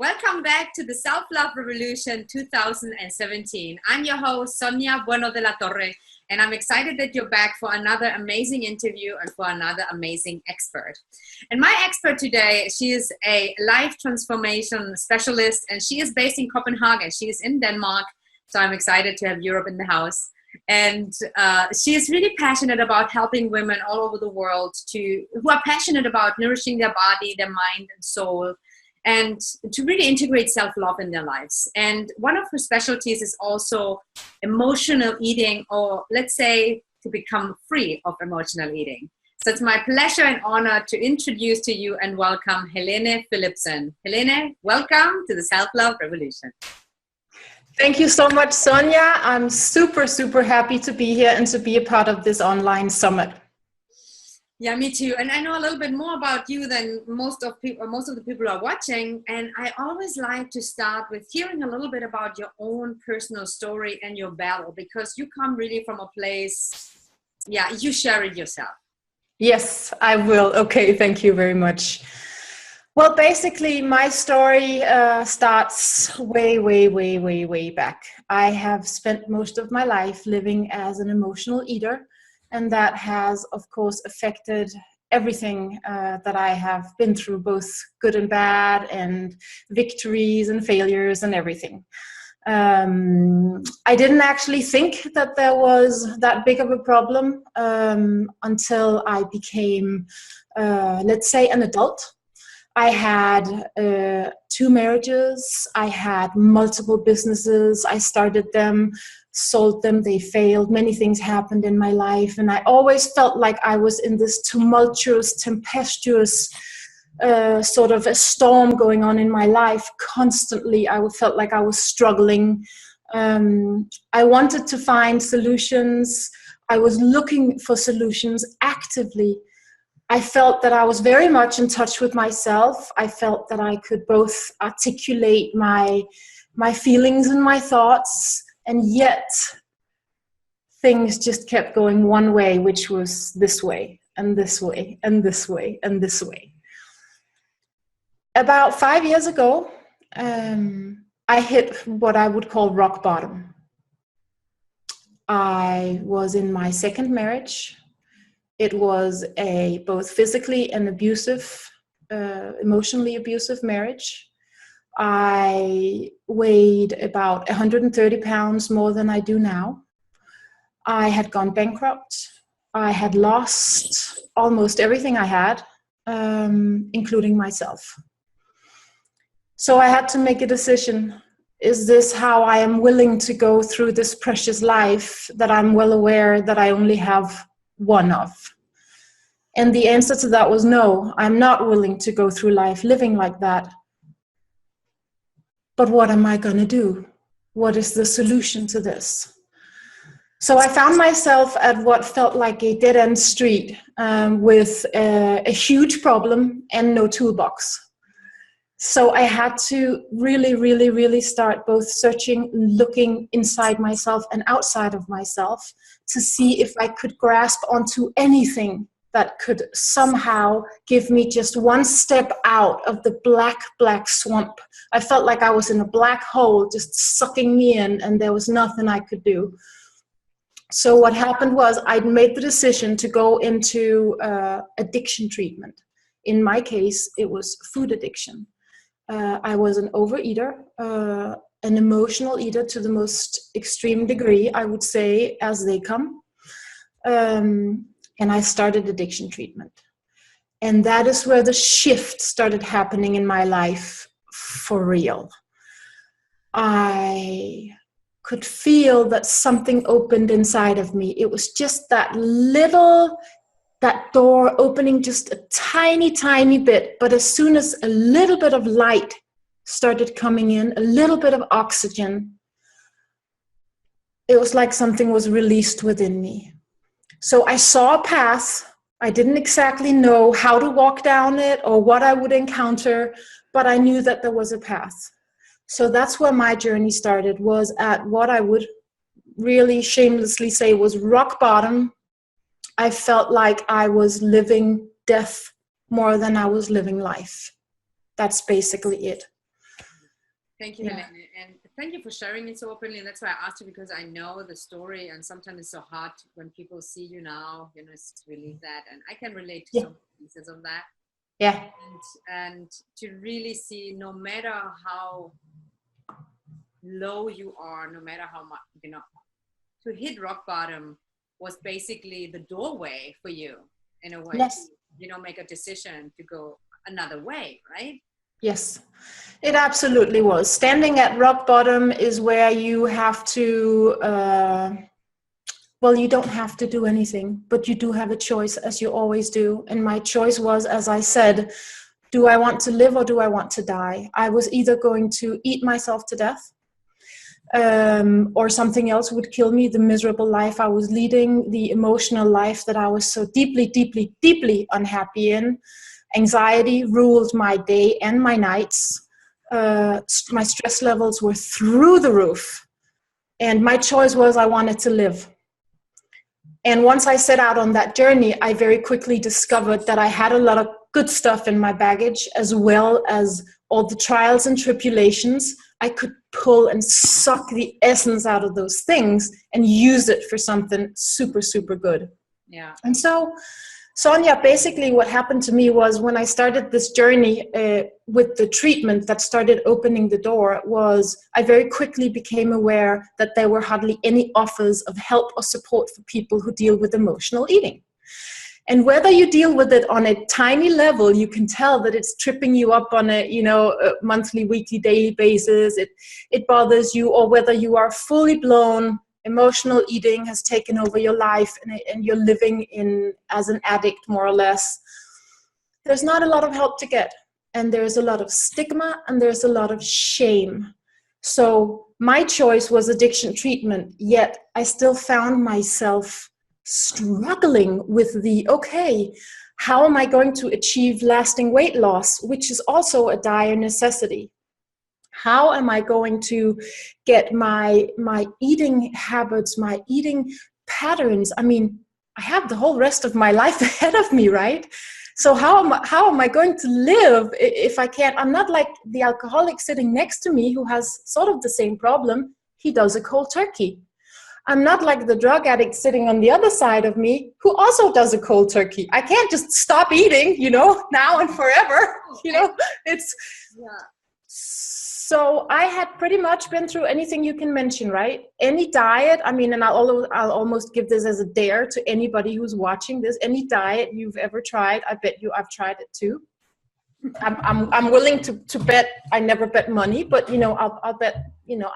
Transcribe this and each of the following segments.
Welcome back to the Self-Love Revolution 2017. I'm your host, Sonia Bueno de la Torre, and I'm excited that you're back for another amazing interview and for another amazing expert. And my expert today, she is a life transformation specialist, and she is based in Copenhagen. She is in Denmark, so I'm excited to have Europe in the house. And she is really passionate about helping women all over the world who are passionate about nourishing their body, their mind and soul, and to really integrate self-love in their lives. And one of her specialties is also emotional eating, or let's say to become free of emotional eating. So it's my pleasure and honor to introduce to you and welcome Helene Philipsen. Helene, welcome to the Self-Love Revolution. Thank you so much, Sonia. I'm super happy to be here and to be a part of this online summit. Yeah, me too. And I know a little bit more about you than most of the people who are watching. And I always like to start with hearing a little bit about your own personal story and your battle, because you come really from a place, you share it yourself. Yes, I will. Okay, thank you very much. Well, basically, my story starts way back. I have spent most of my life living as an emotional eater, and that has, of course, affected everything that I have been through, both good and bad, and victories and failures and everything. I didn't actually think that there was that big of a problem until I became, let's say, an adult. I had 2 marriages, I had multiple businesses, I started them, sold them, they failed, many things happened in my life, and I always felt like I was in this tumultuous, tempestuous sort of a storm going on in my life constantly. I felt like I was struggling. I wanted to find solutions. I was looking for solutions actively. I felt that I was very much in touch with myself. I felt that I could both articulate my feelings and my thoughts, and yet things just kept going one way, which was this way, and this way, and this way, and this way. About 5 years ago, I hit what I would call rock bottom. I was in my second marriage. It was a both physically and abusive, emotionally abusive marriage. I weighed about 130 pounds more than I do now. I had gone bankrupt. I had lost almost everything I had, including myself. So I had to make a decision. Is this how I am willing to go through this precious life that I'm well aware that I only have one of? And the answer to that was no, I'm not willing to go through life living like that. But what am I going to do? What is the solution to this? So I found myself at what felt like a dead-end street with a huge problem and no toolbox. So I had to really start both searching, looking inside myself and outside of myself to see if I could grasp onto anything that could somehow give me just one step out of the black swamp. I felt like I was in a black hole just sucking me in, and there was nothing I could do. So what happened was I'd made the decision to go into addiction treatment. In my case, it was food addiction. I was an overeater, an emotional eater to the most extreme degree, I would say, as they come. And I started addiction treatment. And that is where the shift started happening in my life for real. I could feel that something opened inside of me. It was just that door opening just a tiny bit. But as soon as a little bit of light started coming in, a little bit of oxygen, it was like something was released within me. So I saw a path. I didn't exactly know how to walk down it or what I would encounter, but I knew that there was a path. So that's where my journey started, was at what I would really shamelessly say was rock bottom. I felt like I was living death more than I was living life. That's basically it. Thank you, Helene. And thank you for sharing it so openly. And that's why I asked you, because I know the story, and sometimes it's so hard when people see you now, it's really that. And I can relate to some pieces of that. Yeah. And to really see, no matter how low you are, no matter how much, to hit rock bottom was basically the doorway for you in a way. Yes. To, make a decision to go another way, right? Yes, it absolutely was. Standing at rock bottom is where you have to, you don't have to do anything, but you do have a choice, as you always do. And my choice was, as I said, do I want to live or do I want to die? I was either going to eat myself to death, or something else would kill me, the miserable life I was leading, the emotional life that I was so deeply, deeply, deeply unhappy in. Anxiety ruled my day and my nights. My stress levels were through the roof. And my choice was I wanted to live. And once I set out on that journey, I very quickly discovered that I had a lot of good stuff in my baggage, as well as all the trials and tribulations. I could pull and suck the essence out of those things and use it for something super, super good. Yeah. And so, Sonia, basically what happened to me was when I started this journey with the treatment that started opening the door, was I very quickly became aware that there were hardly any offers of help or support for people who deal with emotional eating. And whether you deal with it on a tiny level, you can tell that it's tripping you up on a monthly, weekly, daily basis. It bothers you, or whether you are fully blown emotional eating has taken over your life and you're living in as an addict, more or less. There's not a lot of help to get, and there's a lot of stigma and there's a lot of shame. So my choice was addiction treatment, yet I still found myself struggling with how am I going to achieve lasting weight loss, which is also a dire necessity? How am I going to get my eating habits, my eating patterns? I mean, I have the whole rest of my life ahead of me, right? So how am I going to live if I can't? I'm not like the alcoholic sitting next to me who has sort of the same problem. He does a cold turkey. I'm not like the drug addict sitting on the other side of me who also does a cold turkey. I can't just stop eating, now and forever. It's... Yeah. So I had pretty much been through anything you can mention, right? Any diet, and I'll almost give this as a dare to anybody who's watching this. Any diet you've ever tried, I bet you I've tried it too. I'm willing to bet. I never bet money, but I'll bet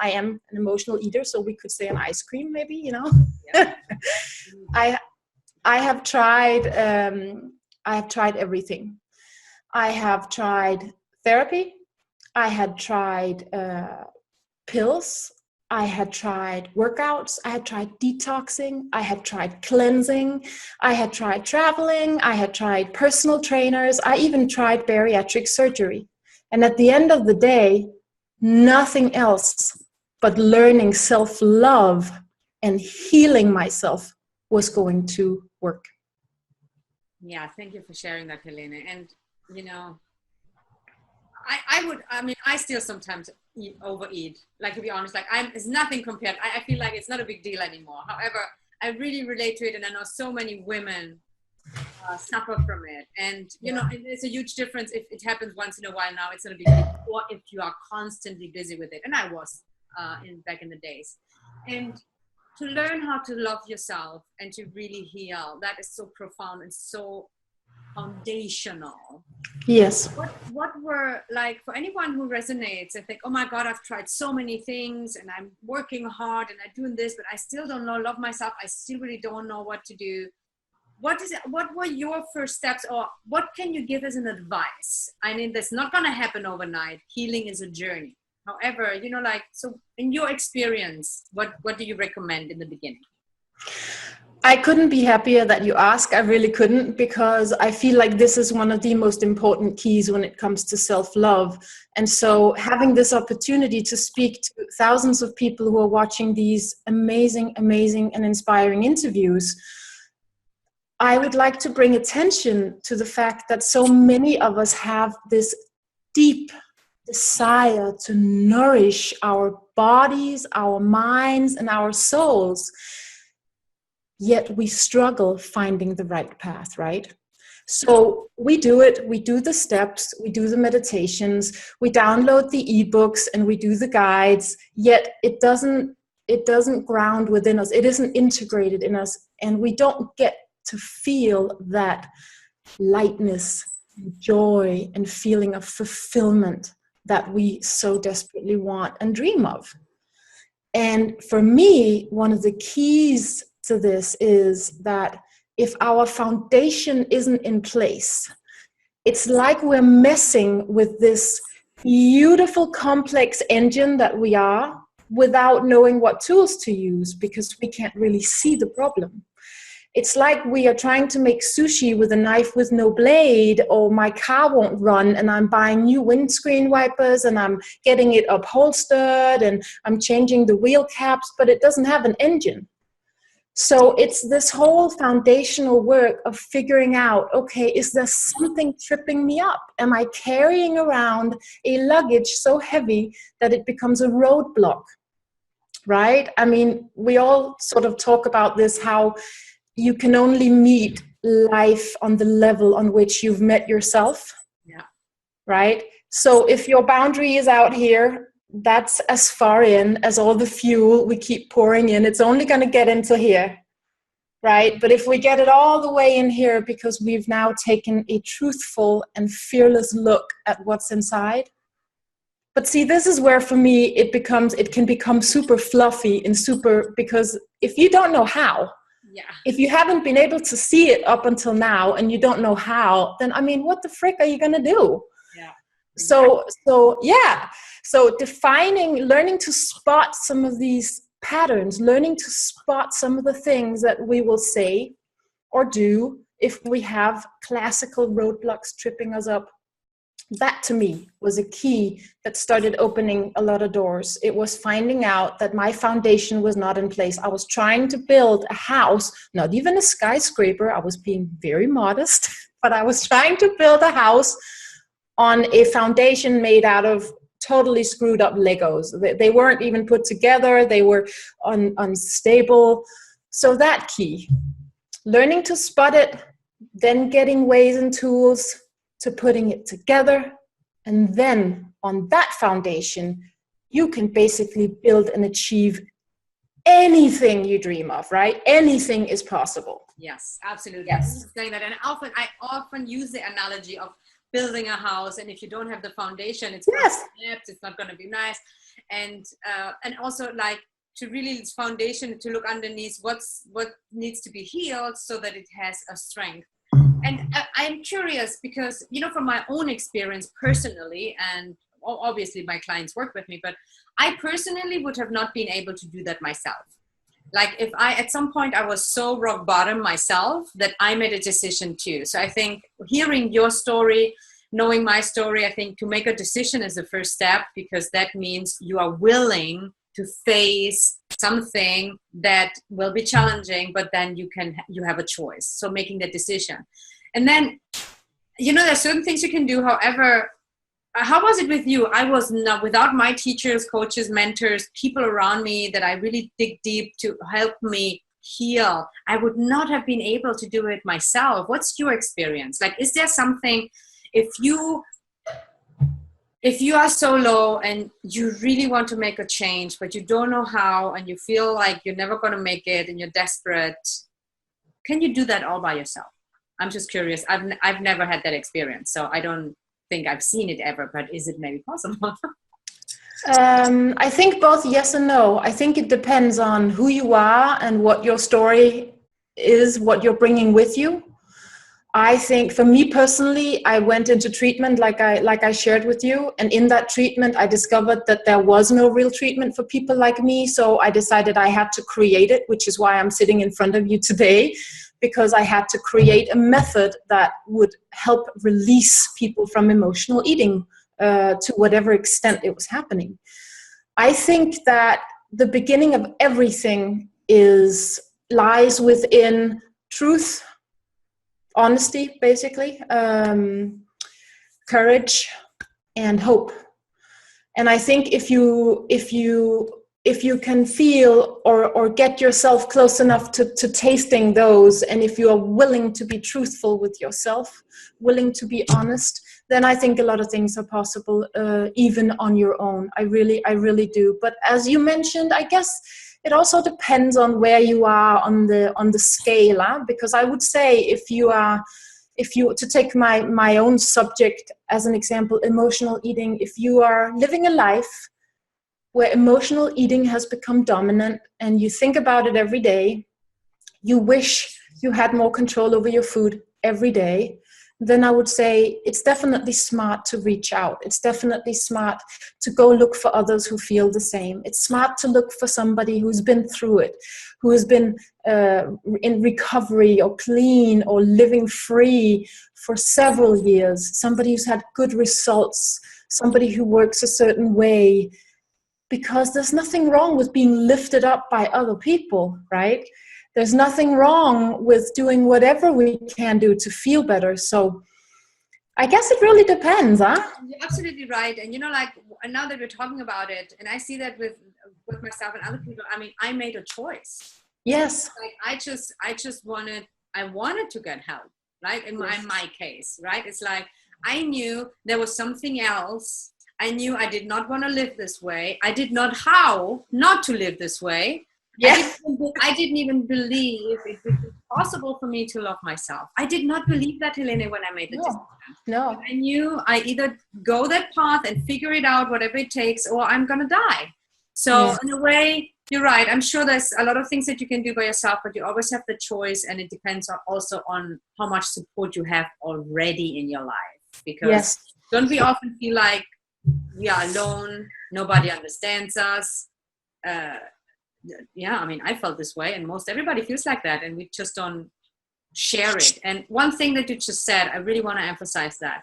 I am an emotional eater, so we could say an ice cream, maybe. Yeah. I have tried. I have tried everything. I have tried therapy. I had tried pills. I had tried workouts. I had tried detoxing. I had tried cleansing. I had tried traveling. I had tried personal trainers. I even tried bariatric surgery. And at the end of the day, nothing else but learning self-love and healing myself was going to work. Yeah, thank you for sharing that, Helene. And, I still sometimes overeat, like, to be honest, it's nothing compared. I feel like it's not a big deal anymore. However, I really relate to it, and I know so many women suffer from it. And, it's a huge difference if it happens once in a while. Now it's not a big deal, or if you are constantly busy with it. And I was back in the days. And to learn how to love yourself and to really heal, that is so profound and so foundational. Yes. What were, like, for anyone who resonates and think, oh my God, I've tried so many things and I'm working hard and I'm doing this, but I still don't love myself. I still really don't know what to do. What were your first steps, or what can you give as an advice? I mean, that's not going to happen overnight. Healing is a journey. However, so in your experience, what do you recommend in the beginning? I couldn't be happier that you ask. I really couldn't, because I feel like this is one of the most important keys when it comes to self-love. And so having this opportunity to speak to thousands of people who are watching these amazing, amazing and inspiring interviews, I would like to bring attention to the fact that so many of us have this deep desire to nourish our bodies, our minds, and our souls. Yet we struggle finding the right path, right? So we do it, we do the steps, we do the meditations, we download the ebooks, and we do the guides, yet it doesn't ground within us. It isn't integrated in us, and we don't get to feel that lightness, joy, and feeling of fulfillment that we so desperately want and dream of. And for me, one of the keys to this is that if our foundation isn't in place, it's like we're messing with this beautiful, complex engine that we are without knowing what tools to use, because we can't really see the problem. It's like we are trying to make sushi with a knife with no blade, or my car won't run and I'm buying new windscreen wipers and I'm getting it upholstered and I'm changing the wheel caps, but it doesn't have an engine. So it's this whole foundational work of figuring out, okay, is there something tripping me up? Am I carrying around a luggage so heavy that it becomes a roadblock, right? I mean, we all sort of talk about this, how you can only meet life on the level on which you've met yourself, right? So if your boundary is out here, that's as far in as all the fuel we keep pouring in. It's only going to get into here, right? But if we get it all the way in here because we've now taken a truthful and fearless look at what's inside. But see, this is where for me it can become super fluffy and super, because if you don't know how, if you haven't been able to see it up until now and you don't know how, then I mean, what the frick are you going to do? So defining, learning to spot some of these patterns, learning to spot some of the things that we will say or do if we have classical roadblocks tripping us up. That to me was a key that started opening a lot of doors. It was finding out that my foundation was not in place. I was trying to build a house, not even a skyscraper. I was being very modest, but I was trying to build a house on a foundation made out of totally screwed up Legos. They weren't even put together. They were unstable. So that key, learning to spot it, then getting ways and tools to putting it together. And then on that foundation, you can basically build and achieve anything you dream of, right? Anything is possible. Yes, absolutely. Yes. Saying that, and I often use the analogy of building a house, and if you don't have the foundation, it's not going to be nice. And also, like, to really, its foundation, to look underneath what needs to be healed so that it has a strength. And I'm curious because, from my own experience personally, and obviously my clients work with me, but I personally would have not been able to do that myself. Like, if at some point I was so rock bottom myself that I made a decision too. So I think hearing your story, knowing my story, I think to make a decision is the first step, because that means you are willing to face something that will be challenging, but then you have a choice. So making that decision. And then, there's certain things you can do. However, how was it with you? I was not, without my teachers, coaches, mentors, people around me that I really dig deep to help me heal, I would not have been able to do it myself. What's your experience? Like, is there something, if you are so low and you really want to make a change, but you don't know how, and you feel like you're never going to make it and you're desperate, can you do that all by yourself? I'm just curious. I've never had that experience, so I don't think I've seen it ever, but is it maybe possible? I think both yes and no. I think it depends on who you are and what your story is, what you're bringing with you. I think for me personally, I went into treatment like I shared with you. And in that treatment, I discovered that there was no real treatment for people like me. So I decided I had to create it, which is why I'm sitting in front of you today, because I had to create a method that would help release people from emotional eating to whatever extent it was happening. I think that the beginning of everything lies within truth, honesty, basically, courage, and hope. And I think if you can feel or get yourself close enough to tasting those, and if you are willing to be truthful with yourself, willing to be honest, then I think a lot of things are possible, even on your own. I really do. But as you mentioned, I guess it also depends on where you are on the scale, because I would say if you to take my own subject as an example, emotional eating, if you are living a life where emotional eating has become dominant and you think about it every day, you wish you had more control over your food every day, then I would say it's definitely smart to reach out. It's definitely smart to go look for others who feel the same. It's smart to look for somebody who's been through it, who has been in recovery or clean or living free for several years, somebody who's had good results, somebody who works a certain way, because there's nothing wrong with being lifted up by other people, right? There's nothing wrong with doing whatever we can do to feel better. So I guess it really depends, huh? You're absolutely right. And like now that we're talking about it, and I see that with myself and other people, I mean, I made a choice. Yes. Like I wanted to get help, right? In my case, right? It's like I knew there was something else. I knew I did not want to live this way. I did not how not to live this way. Yes. I didn't even believe it would be possible for me to love myself. I did not believe that, Helene, when I made the decision. No. I knew I either go that path and figure it out, whatever it takes, or I'm going to die. So in a way, you're right. I'm sure there's a lot of things that you can do by yourself, but you always have the choice, and it depends also on how much support you have already in your life. Because don't we often feel like we are alone, nobody understands us? I mean, I felt this way, and most everybody feels like that, and we just don't share it. And one thing that you just said, I really want to emphasize that.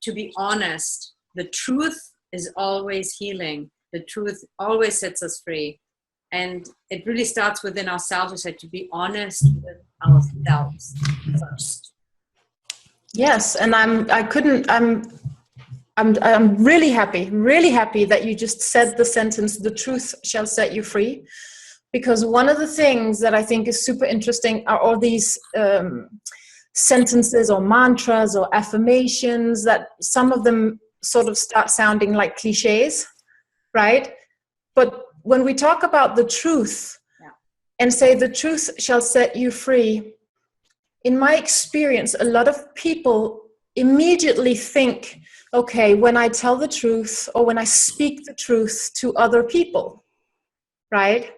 To be honest, the truth is always healing. The truth always sets us free. And it really starts within ourselves. You said to be honest with ourselves first. Yes, and I'm really happy that you just said the sentence, the truth shall set you free. Because one of the things that I think is super interesting are all these sentences or mantras or affirmations that some of them sort of start sounding like cliches, right? But when we talk about the truth and say the truth shall set you free, in my experience, a lot of people immediately think, okay, when I tell the truth or when I speak the truth to other people, right?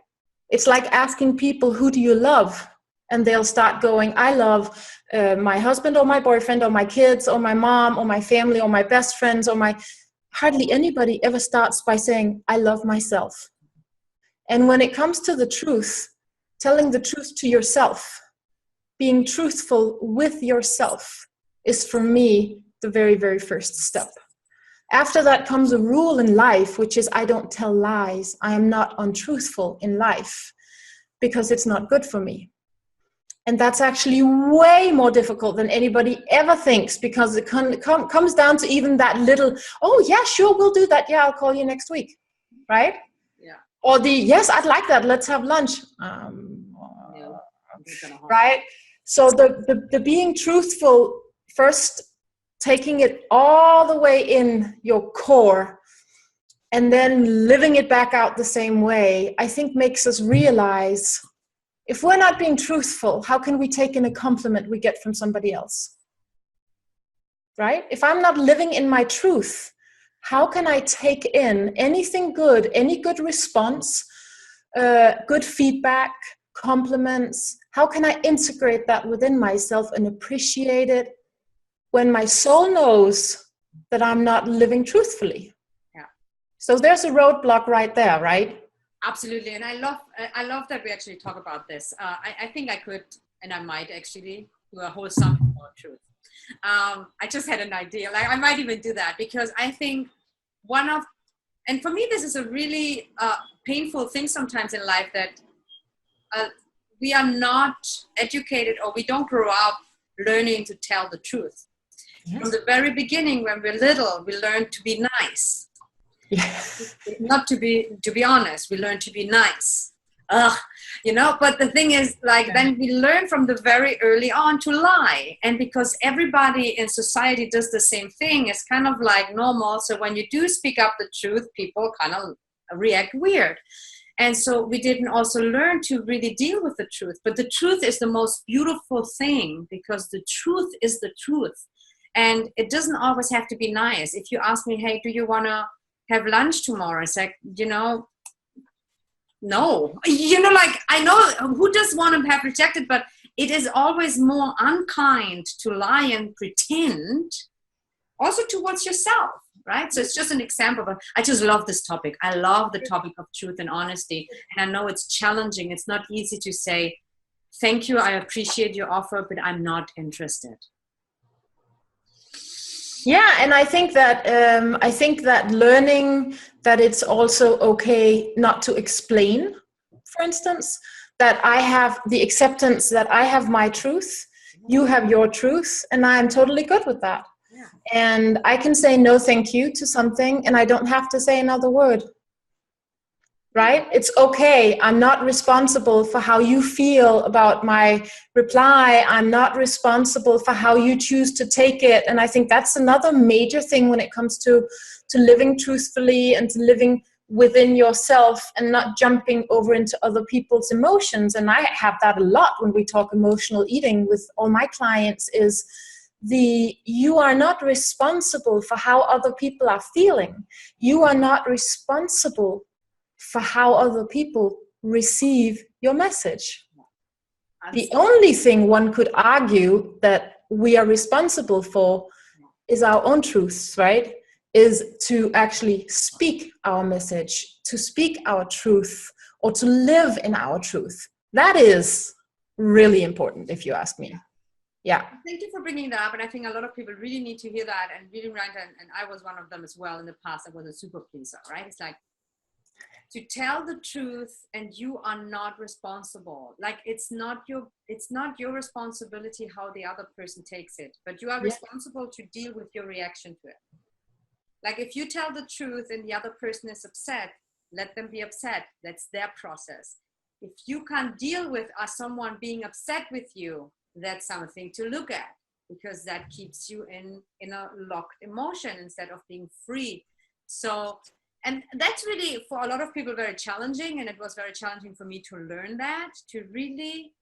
It's like asking people, who do you love? And they'll start going, I love my husband or my boyfriend or my kids or my mom or my family or my best friends or hardly anybody ever starts by saying, I love myself. And when it comes to the truth, telling the truth to yourself, being truthful with yourself is for me the very, very first step. After that comes a rule in life, which is I don't tell lies. I am not untruthful in life because it's not good for me. And that's actually way more difficult than anybody ever thinks, because it comes down to even that little, oh yeah, sure, we'll do that. Yeah, I'll call you next week. Right? Yeah. Or yes, I'd like that. Let's have lunch. Right? So the being truthful first, taking it all the way in your core and then living it back out the same way, I think makes us realize if we're not being truthful, how can we take in a compliment we get from somebody else? Right? If I'm not living in my truth, how can I take in anything good, any good response, good feedback, compliments? How can I integrate that within myself and appreciate it when my soul knows that I'm not living truthfully? Yeah. So there's a roadblock right there, right? Absolutely. And I love that we actually talk about this. I think I could, and I might actually do a whole summit about truth. I just had an idea, like I might even do that, because I think and for me, this is a really painful thing sometimes in life, that we are not educated, or we don't grow up learning to tell the truth. Yes. From the very beginning, when we're little, we learn to be nice. Yeah. Not to be honest, we learn to be nice. Ugh, but the thing is, like, then we learn from the very early on to lie. And because everybody in society does the same thing, it's kind of like normal. So when you do speak up the truth, people kind of react weird. And so we didn't also learn to really deal with the truth. But the truth is the most beautiful thing, because the truth is the truth. And it doesn't always have to be nice. If you ask me, hey, do you want to have lunch tomorrow? It's like, no. Like, I know who does want to have rejected, but it is always more unkind to lie and pretend, also towards yourself, right? So it's just an example, but I just love this topic. I love the topic of truth and honesty. And I know it's challenging. It's not easy to say, thank you, I appreciate your offer, but I'm not interested. Yeah, and I think that learning that it's also okay not to explain, for instance, that I have the acceptance that I have my truth, you have your truth, and I am totally good with that. Yeah. And I can say no thank you to something, and I don't have to say another word. Right? It's okay. I'm not responsible for how you feel about my reply. I'm not responsible for how you choose to take it. And I think that's another major thing when it comes to living truthfully and to living within yourself and not jumping over into other people's emotions. And I have that a lot when we talk emotional eating with all my clients, is you are not responsible for how other people are feeling. You are not responsible for how other people receive your message. The only thing one could argue that we are responsible for is our own truths, right? Is to actually speak our message, to speak our truth, or to live in our truth. That is really important, if you ask me. Yeah. Thank you for bringing that up. And I think a lot of people really need to hear that and really right. And I was one of them as well in the past. I was a super pleaser, right? It's like, to tell the truth, and you are not responsible. Like, it's not your responsibility how the other person takes it, but you are responsible to deal with your reaction to it. Like, if you tell the truth and the other person is upset, let them be upset. That's their process. If you can't deal with someone being upset with you, that's something to look at, because that keeps you in a locked emotion instead of being free. So, and that's really, for a lot of people, very challenging. And it was very challenging for me to learn that, to really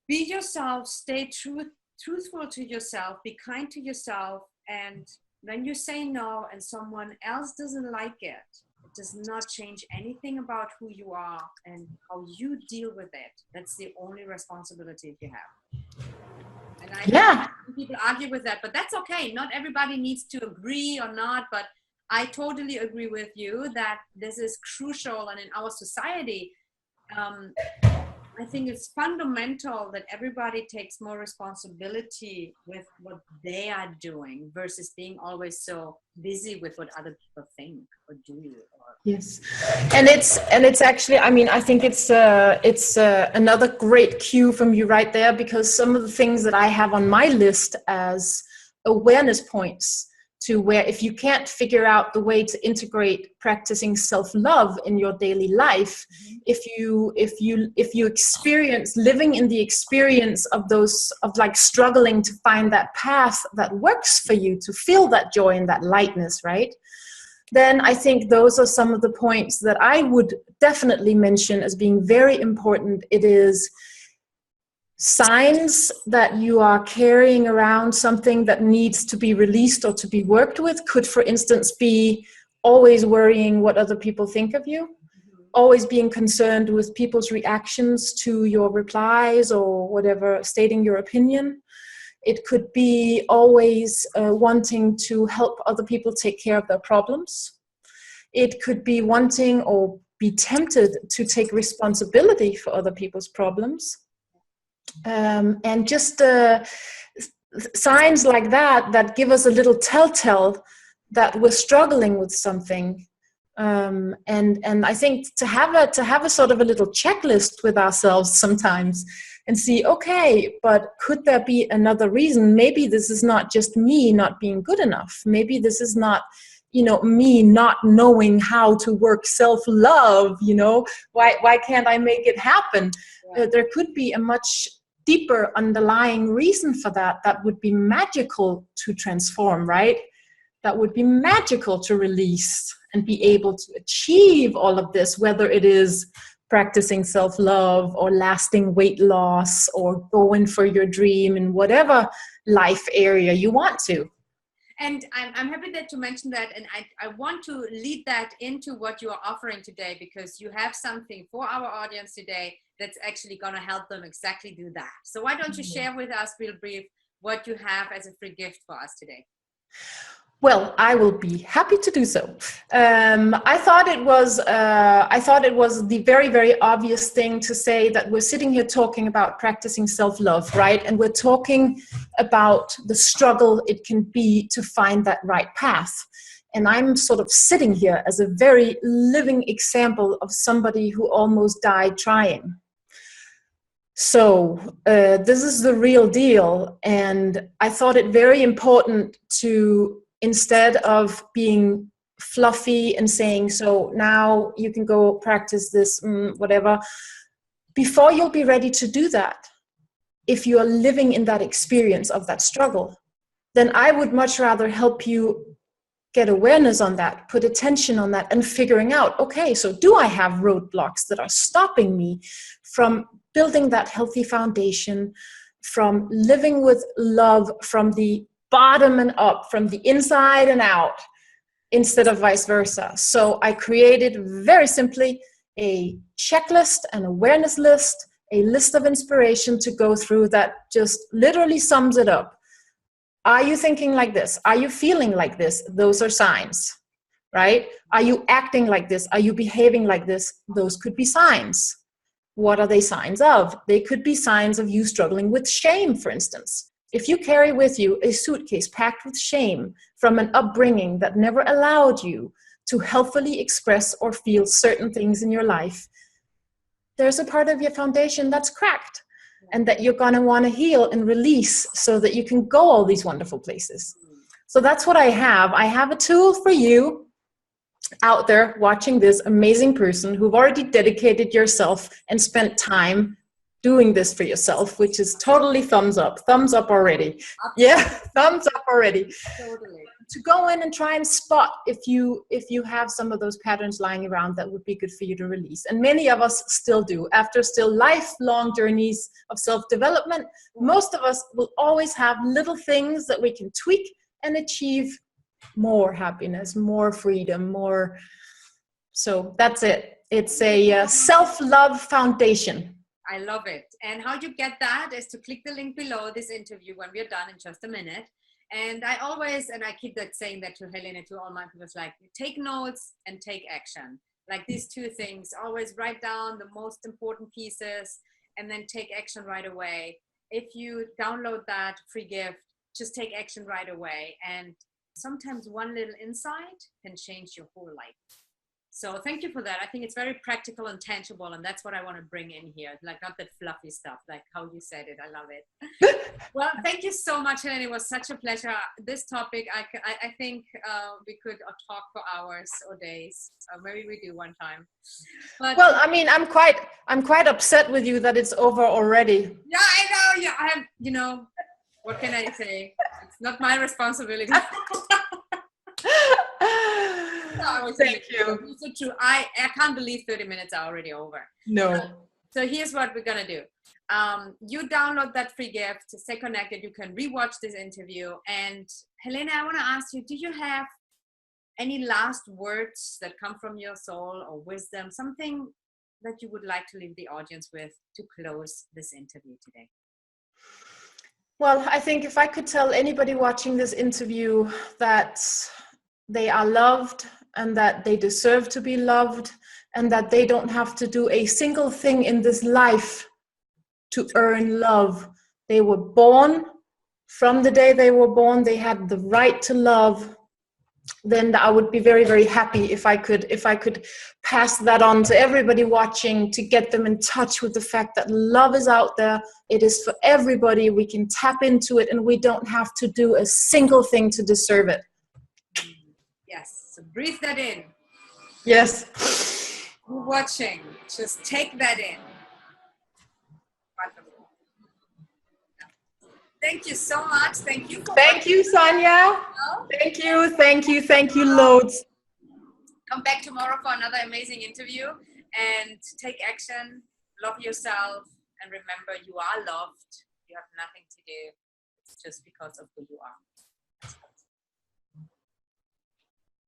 be yourself, stay truthful to yourself, be kind to yourself. And when you say no and someone else doesn't like it, it does not change anything about who you are and how you deal with it. That's the only responsibility you have. And I know people argue with that, but that's okay. Not everybody needs to agree or not, but I totally agree with you that this is crucial. And in our society, I think it's fundamental that everybody takes more responsibility with what they are doing versus being always so busy with what other people think or do. Yes, and it's actually, I mean, I think it's another great cue from you right there, because some of the things that I have on my list as awareness points to where, if you can't figure out the way to integrate practicing self-love in your daily life, if you experience living in the experience of those, of like struggling to find that path that works for you to feel that joy and that lightness, right? Then I think those are some of the points that I would definitely mention as being very important. It is signs that you are carrying around something that needs to be released or to be worked with. Could, for instance, be always worrying what other people think of you, always being concerned with people's reactions to your replies or whatever, stating your opinion. It could be always wanting to help other people take care of their problems. It could be wanting or be tempted to take responsibility for other people's problems. And just signs like that give us a little telltale that we're struggling with something. And I think to have a sort of a little checklist with ourselves sometimes and see, okay, but could there be another reason? Maybe this is not just me not being good enough. Maybe this is not me not knowing how to work self-love, why can't I make it happen? Yeah. There could be a much deeper underlying reason for that would be magical to transform, right? That would be magical to release and be able to achieve all of this, whether it is practicing self-love or lasting weight loss or going for your dream in whatever life area you want to. And I'm happy that you mentioned that, and I want to lead that into what you are offering today, because you have something for our audience today that's actually going to help them exactly do that. So why don't you share with us real brief what you have as a free gift for us today? Well, I will be happy to do so. I thought it was the very, very obvious thing to say that we're sitting here talking about practicing self-love, right? And we're talking about the struggle it can be to find that right path. And I'm sort of sitting here as a very living example of somebody who almost died trying. So this is the real deal. And I thought it very important to, instead of being fluffy and saying, so now you can go practice this, whatever, before you'll be ready to do that, if you are living in that experience of that struggle, then I would much rather help you get awareness on that, put attention on that, and figuring out, okay, so do I have roadblocks that are stopping me from building that healthy foundation, from living with love from the bottom and up, from the inside and out, instead of vice versa. So I created very simply a checklist, an awareness list, a list of inspiration to go through that just literally sums it up. Are you thinking like this? Are you feeling like this? Those are signs, right? Are you acting like this? Are you behaving like this? Those could be signs. What are they signs of? They could be signs of you struggling with shame, for instance. If you carry with you a suitcase packed with shame from an upbringing that never allowed you to healthfully express or feel certain things in your life, there's a part of your foundation that's cracked and that you're going to want to heal and release so that you can go all these wonderful places. So that's what I have. I have a tool for you out there watching this amazing person who've already dedicated yourself and spent time doing this for yourself, which is totally thumbs up already. Yeah, thumbs up already. Totally. To go in and try and spot if you have some of those patterns lying around that would be good for you to release. And many of us still do. After still lifelong journeys of self-development, most of us will always have little things that we can tweak and achieve more happiness, more freedom, more. So that's it. It's a self-love foundation. I love it. And how you get that is to click the link below this interview when we're done in just a minute. And I keep that saying that to Helene, to all my people, like, take notes and take action. Like these two things, always write down the most important pieces and then take action right away. If you download that free gift, just take action right away. And sometimes one little insight can change your whole life. So thank you for that. I think it's very practical and tangible, and that's what I want to bring in here. Like, not that fluffy stuff, like how you said it. I love it. Well, thank you so much, Helene. It was such a pleasure. This topic, I think we could talk for hours or days. Maybe we do one time. But, well, I mean, I'm quite upset with you that it's over already. Yeah, I know. Yeah, what can I say? It's not my responsibility. Thank you. So true. I can't believe 30 minutes are already over. No. So here's what we're gonna do. You download that free gift, stay connected. You can rewatch this interview. And Helene, I want to ask you: do you have any last words that come from your soul or wisdom? Something that you would like to leave the audience with to close this interview today? Well, I think if I could tell anybody watching this interview that they are loved and that they deserve to be loved and that they don't have to do a single thing in this life to earn love. They were born, from the day they were born, they had the right to love. Then I would be very, very happy if I could pass that on to everybody watching, to get them in touch with the fact that love is out there. It is for everybody. We can tap into it and we don't have to do a single thing to deserve it. Yes. So breathe that in. Yes. You're watching. Just take that in. Wonderful. Thank you so much. Thank you. Thank you, Sonia. Thank you. Thank you. Thank you loads. Come back tomorrow for another amazing interview and take action. Love yourself. And remember, you are loved. You have nothing to do. It's just because of who you are.